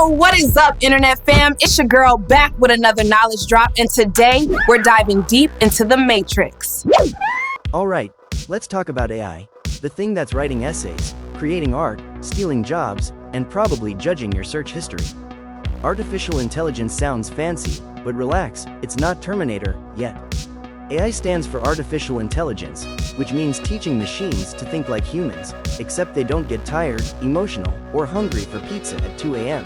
What is up, Internet fam? It's your girl back with another knowledge drop, and today we're diving deep into the Matrix. Alright, let's talk about AI. The thing that's writing essays, creating art, stealing jobs, and probably judging your search history. Artificial intelligence sounds fancy, but relax, it's not Terminator yet. AI stands for artificial intelligence, which means teaching machines to think like humans, except they don't get tired, emotional, or hungry for pizza at 2 a.m.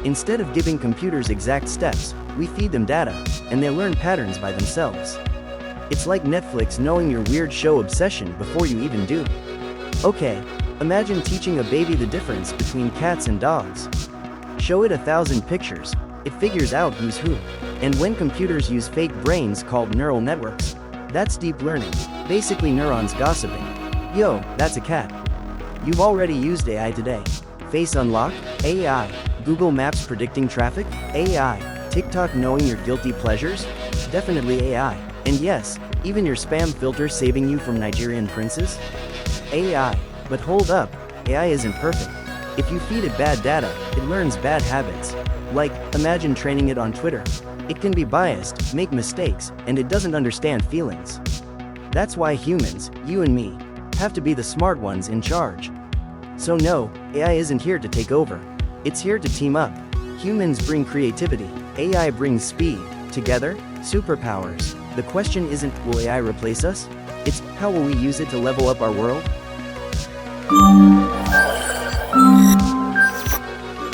Instead of giving computers exact steps, we feed them data, and they learn patterns by themselves. It's like Netflix knowing your weird show obsession before you even do. Okay, imagine teaching a baby the difference between cats and dogs. Show it 1,000 pictures, it figures out who's who. And when computers use fake brains called neural networks, that's deep learning, basically neurons gossiping. Yo, that's a cat. You've already used AI today. Face unlock? AI. Google Maps predicting traffic? AI. TikTok knowing your guilty pleasures? Definitely AI. And yes, even your spam filter saving you from Nigerian princes? AI. But hold up, AI isn't perfect. If you feed it bad data, it learns bad habits. Like, imagine training it on Twitter. It can be biased, make mistakes, and it doesn't understand feelings. That's why humans, you and me, have to be the smart ones in charge. So no, AI isn't here to take over. It's here to team up. Humans bring creativity, AI brings speed. Together, superpowers. The question isn't, will AI replace us? It's, how will we use it to level up our world?